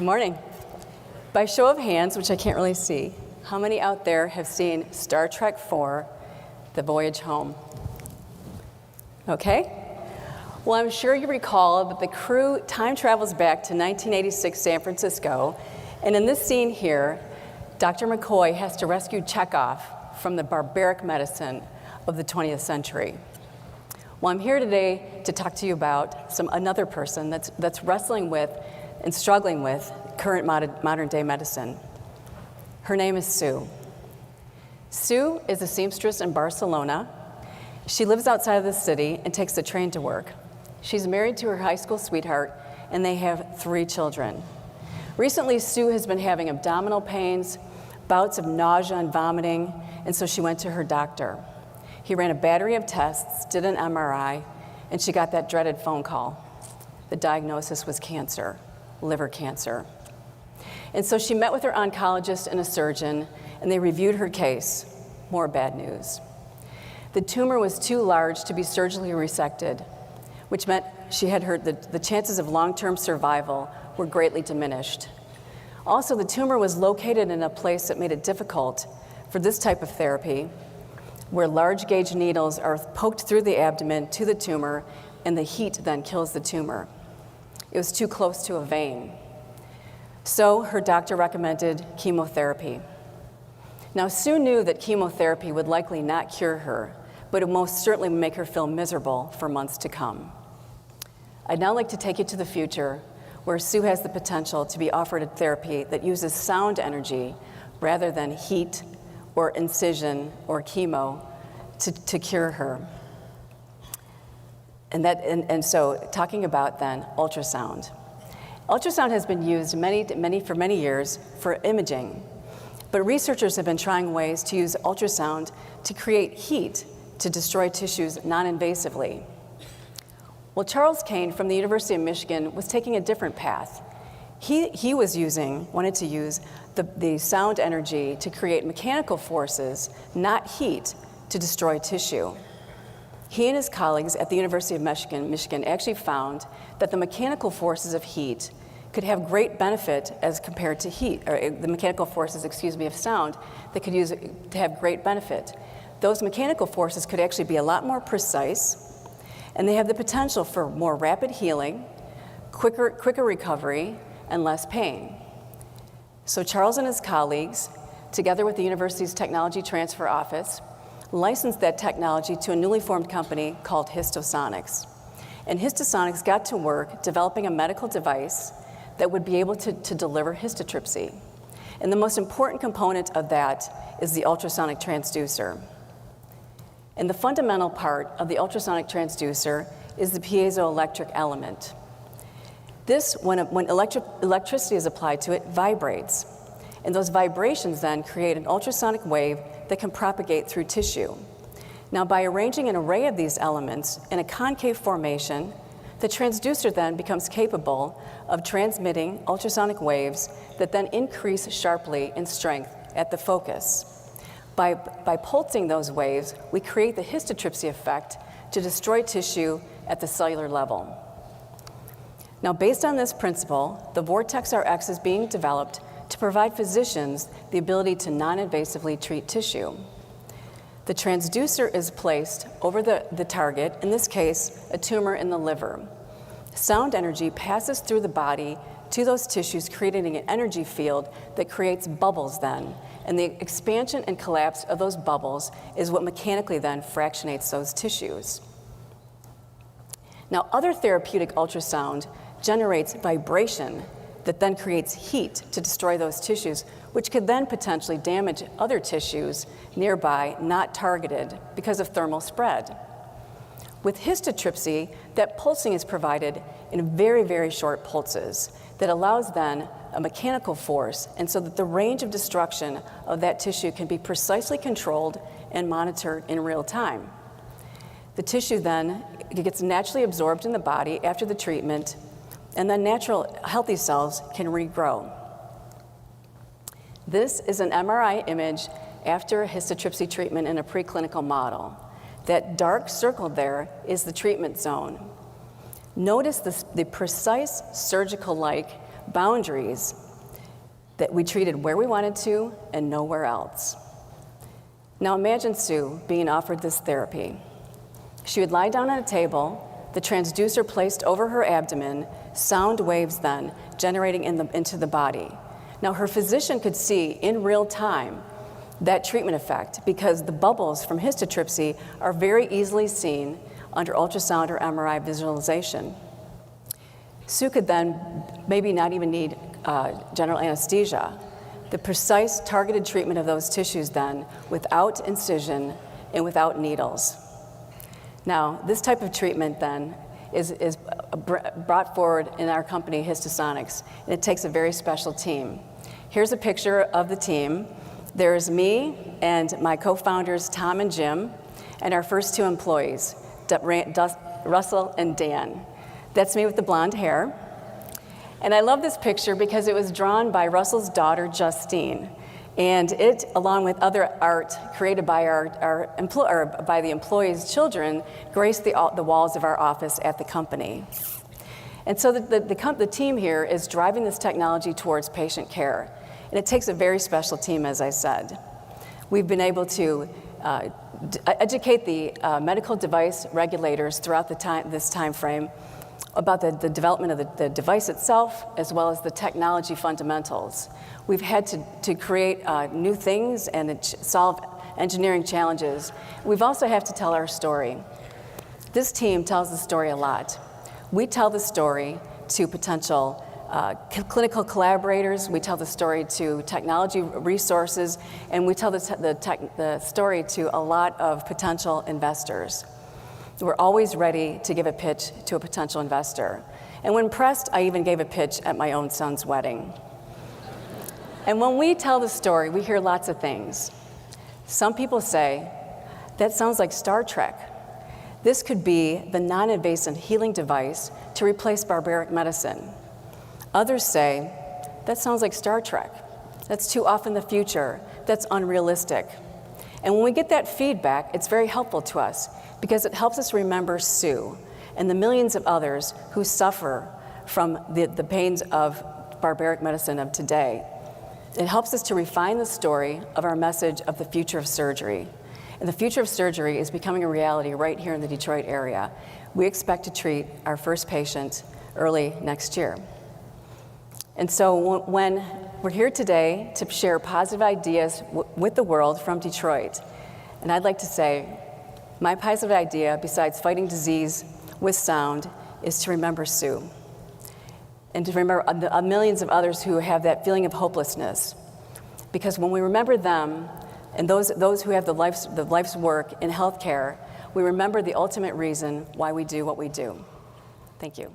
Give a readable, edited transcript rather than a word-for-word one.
Morning. By show of hands, which I can't really see, how many out there have seen Star Trek IV, The Voyage Home? Okay. Well, I'm sure you recall that the crew time travels back to 1986 San Francisco, and in this scene here, Dr. McCoy has to rescue Chekhov from the barbaric medicine of the 20th century. Well, I'm here today to talk to you about another person that's wrestling with and struggling with current modern day medicine. Her name is Sue. Sue is a seamstress in Barcelona. She lives outside of the city and takes the train to work. She's married to her high school sweetheart, and they have 3 children. Recently, Sue has been having abdominal pains, bouts of nausea and vomiting, and so she went to her doctor. He ran a battery of tests, did an MRI, and she got that dreaded phone call. The diagnosis was cancer, liver cancer. And so she met with her oncologist and a surgeon, and they reviewed her case. More bad news. The tumor was too large to be surgically resected, which meant she had the chances of long-term survival were greatly diminished. Also, the tumor was located in a place that made it difficult for this type of therapy, where large gauge needles are poked through the abdomen to the tumor, and the heat then kills the tumor. It was too close to a vein. So her doctor recommended chemotherapy. Now, Sue knew that chemotherapy would likely not cure her, but it most certainly would make her feel miserable for months to come. I'd now like to take you to the future, where Sue has the potential to be offered a therapy that uses sound energy rather than heat or incision or chemo to cure her. And so talking about then ultrasound. Ultrasound has been used for many years for imaging, but researchers have been trying ways to use ultrasound to create heat to destroy tissues non-invasively. Well, Charles Kane from the University of Michigan was taking a different path. He wanted to use the sound energy to create mechanical forces, not heat, to destroy tissue. He and his colleagues at the University of Michigan actually found that the mechanical forces of heat could have great benefit as compared to heat, or the mechanical forces, of sound, that could use to have great benefit. Those mechanical forces could actually be a lot more precise, and they have the potential for more rapid healing, quicker recovery, and less pain. So Charles and his colleagues, together with the university's technology transfer office, licensed that technology to a newly formed company called Histosonics. And Histosonics got to work developing a medical device that would be able to deliver histotripsy. And the most important component of that is the ultrasonic transducer. And the fundamental part of the ultrasonic transducer is the piezoelectric element. This, when electricity is applied to it, vibrates. And those vibrations then create an ultrasonic wave that can propagate through tissue. Now, by arranging an array of these elements in a concave formation, the transducer then becomes capable of transmitting ultrasonic waves that then increase sharply in strength at the focus. By pulsing those waves, we create the histotripsy effect to destroy tissue at the cellular level. Now, based on this principle, the Vortex RX is being developed to provide physicians the ability to non-invasively treat tissue. The transducer is placed over the target, in this case, a tumor in the liver. Sound energy passes through the body to those tissues, creating an energy field that creates bubbles then. And the expansion and collapse of those bubbles is what mechanically then fractionates those tissues. Now, other therapeutic ultrasound generates vibration that then creates heat to destroy those tissues, which could then potentially damage other tissues nearby not targeted because of thermal spread. With histotripsy, that pulsing is provided in very, very short pulses that allows then a mechanical force, and so that the range of destruction of that tissue can be precisely controlled and monitored in real time. The tissue then gets naturally absorbed in the body after the treatment, and then natural healthy cells can regrow. This is an MRI image after a histotripsy treatment in a preclinical model. That dark circle there is the treatment zone. Notice the precise surgical-like boundaries that we treated where we wanted to and nowhere else. Now imagine Sue being offered this therapy. She would lie down on a table, the transducer placed over her abdomen, sound waves then generating into the body. Now her physician could see in real time that treatment effect because the bubbles from histotripsy are very easily seen under ultrasound or MRI visualization. Sue could then maybe not even need general anesthesia. The precise targeted treatment of those tissues then without incision and without needles. Now, this type of treatment then is brought forward in our company, Histosonics, and it takes a very special team. Here's a picture of the team. There's me and my co-founders, Tom and Jim, and our first two employees, Russell and Dan. That's me with the blonde hair. And I love this picture because it was drawn by Russell's daughter, Justine. And it, along with other art created by by the employees' children, graced the walls of our office at the company. And so the team here is driving this technology towards patient care. And it takes a very special team, as I said. We've been able to educate the medical device regulators throughout this time frame about the development of the device itself, as well as the technology fundamentals. We've had to create new things and solve engineering challenges. We've also had to tell our story. This team tells the story a lot. We tell the story to potential clinical collaborators, we tell the story to technology resources, and we tell the story to a lot of potential investors. We're always ready to give a pitch to a potential investor. And when pressed, I even gave a pitch at my own son's wedding. And when we tell the story, we hear lots of things. Some people say, that sounds like Star Trek. This could be the non-invasive healing device to replace barbaric medicine. Others say, that sounds like Star Trek. That's too often the future. That's unrealistic. And when we get that feedback, it's very helpful to us because it helps us remember Sue and the millions of others who suffer from the pains of barbaric medicine of today. It helps us to refine the story of our message of the future of surgery. And the future of surgery is becoming a reality right here in the Detroit area. We expect to treat our first patient early next year. And so when we're here today to share positive ideas with the world from Detroit, and I'd like to say, my positive idea, besides fighting disease with sound, is to remember Sue. And to remember millions of others who have that feeling of hopelessness. Because when we remember them, and those who have the life's work in healthcare, we remember the ultimate reason why we do what we do. Thank you.